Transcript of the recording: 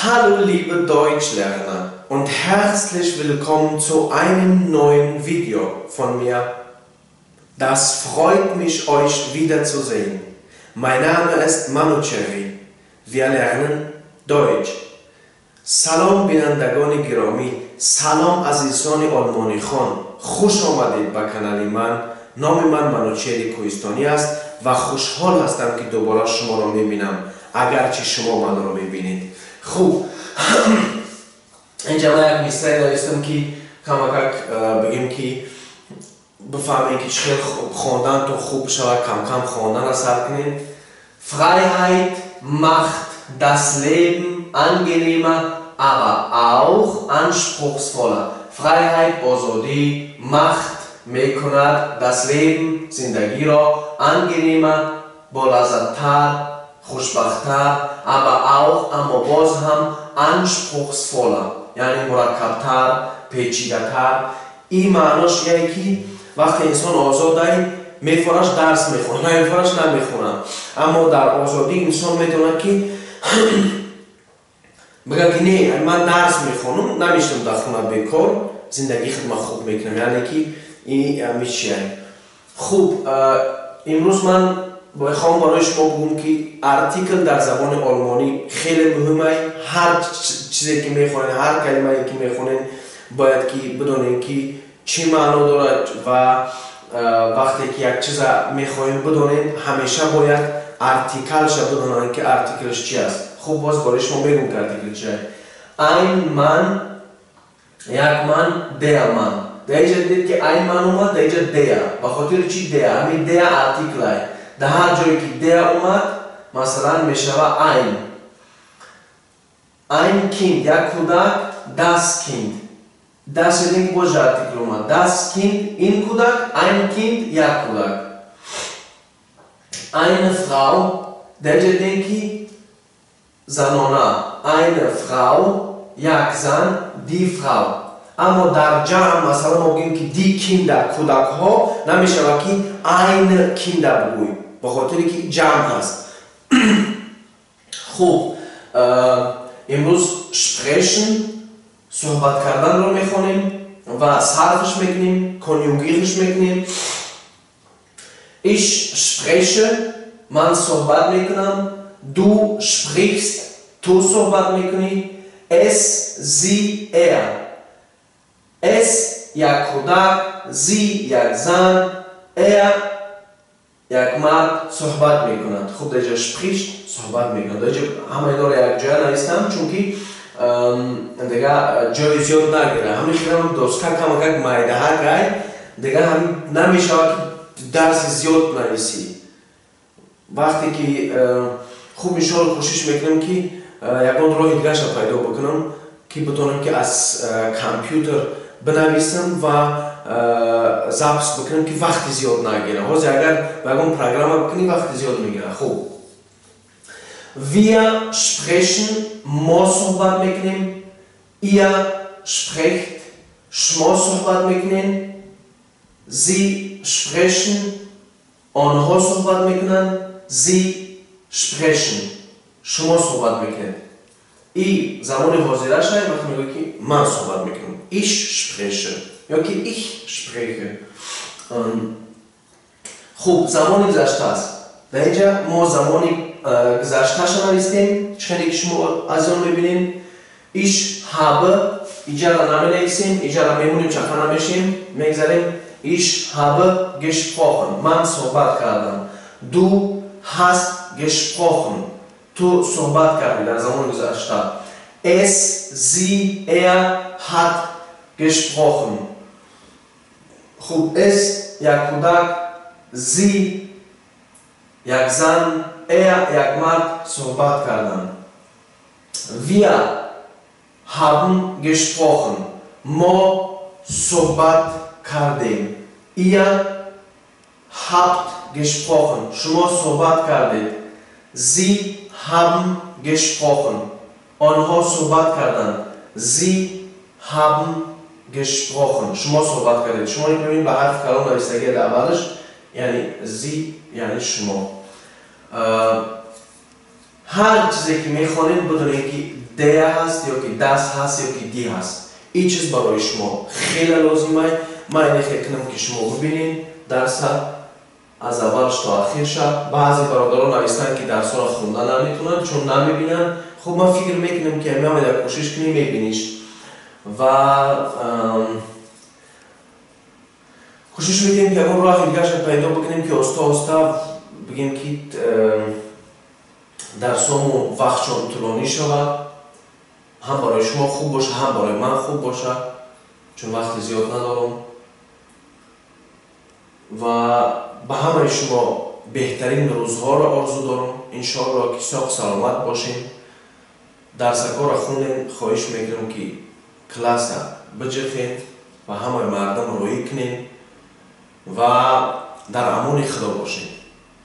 Hallo liebe Deutschlerner und herzlich willkommen zu einem neuen Video von mir. Das freut mich, euch wiederzusehen. Mein Name ist Manucheri. Wir lernen Deutsch. سلام بینندگان گرامی، سلام عزیزان آلمانی خوان، خوش آمدید به کانال من. نام من منوچهری کوهستانی است و خوشحال هستم که دوباره شما را میبینم، اگرچه شما من را میبینید. خوب، اینجا من یک مثال داشتم که کمک بگیم که بفهمیم که چقدر خواندن تو خوب شود، کم کم خواندن را سر کنیم. Freiheit macht das Leben angenehmer, aber auch anspruchsvoller. Freiheit آزادی macht میکند das Leben زندگی را angenehmer بالازتر خوشبختتر aber auch اما باز هم anspruchsvoller یعنی مرکبتر پیچیده‌تر. این معناش یعنی که وقتی انسان آزاده میفرش درس میخونه، نمیفرش نمیخونه، اما در آزادی انسان میدونه که بگم که نه من درس میخونم نمیشتم در خونه بیکار، زندگی خود من خوب میکنم، یعنی که این میشه. خوب، امروز من بخوام برای شما بگم که ارتیکل در زبان آلمانی خیلی مهمه. هر چیزی که میخونین، هر کلمه‌ای که میخونین باید که بدونین که چی معنا دارد و وقتی که یک چیز میخواین بدونین همیشه باید ارتیکلش بدونین که ارتیکلش چی است. خوب، باز برای شما میگم که ارتیکل چی است. ein Mann، یک من، der Mann. دیگه دید که ein Mann اومد، دیگه der. بخاطر چی der؟ همین der ارتیکل است. در هر جایی که der اومد مثلا میشود ein Kind، یک کودک، das Kind. Das ist ein boja artikel اومد. Das Kind، این کودک، ein Kind، یک کودک. Eine Frau، دیگه دید که زنانه. eine Frau، یک زن، die Frau. اما در جمع مثلا ما بگیم که die Kinder، کودک ها، نمیشه که eine Kinder بگوییم به خاطر که جمع هست. خوب، امروز sprechen صحبت کردن رو میخونیم و صرفش میکنیم، کنیوگیرش میکنیم. Ich spreche، من صحبت میکنم. Du sprichst، تو صحبت میکنی. Es، sie، er. Es یک کودک، sie یک زن، er یک مرد صحبت میکند. خوب، دیگه spricht صحبت میکند. دیگه همه داره یک جای نیستم چون که دیگه جای زیاد نگیره. همین خیلی دوست کم مایده ها گای دیگه هم نمیشه که درس زیاد نویسی. وقتی که خوب انشاءالله کوشش میکنم که یکان راه دیگه شو پیدا بکنم که بتونم که از کامپیوتر بنویسم و ضبط بکنم که وقتی زیاد نگیره. حاضر اگر بگم پروگرام بکنی وقتی زیاد میگیره. خوب، wir sprechen، ما صحبت میکنیم. ihr sprecht، شما صحبت میکنین. sie sprechen، آنها صحبت میکنن. sie sprechen، شما صحبت میکنید. ای زمان حاضره شد وقتی میگه که من صحبت میکنم. ich spreche یا که ich spreche. خوب، زمان گذشته است. در اینجا ما زمانی گذشته شو نویسیم. چنانکه که شما از آن میبینین ich habe، اینجا را نمینویسیم، اینجا را میمونیم چکا نمیشیم میگذاریم. ich habe gesprochen، من صحبت کردم. du hast gesprochen، تو صحبت کردی در زمان گذشته. es، sie، er hat gesprochen. خوب، es یک کودک، sie یک زن، er یک مرد صحبت کردن. wir haben gesprochen، ما صحبت کردیم. ihr habt gesprochen، شما صحبت کردید. sie haben gesprochen، آنها صحبت کردند. sie haben gesprochen، شما صحبت کردید. شما می‌بینید به حرف کلام نوشتگی در اولش یعنی sie یعنی شما. هر چیزی که میخوانید بدونید که ده هست یا که دست هست یا که دی هست. این چیز برای شما خیلی لازمه. من اینه خیلی کنم که شما ببینین درس از اولش تا آخرش. بعضی برادران نوشتن که درس را خوندن نمیتونن چون نمیبینن. خب من فکر میکنم که همه در کوشش کنیم میبینیش و کوشش میکنیم که اون راه دیگرش پیدا بکنیم که استا بگیم که درسامو وقتشون طولانی شود، هم برای شما خوب باشه هم برای من خوب باشه چون وقت زیاد ندارم و به همه شما بهترین روزها را آرزو دارم. انشاءالله که ساق سلامت باشین. درسکا را خوندین. خواهش میکنم که کلاس بجخین و همه مردم روی کنین و در امان خدا باشین.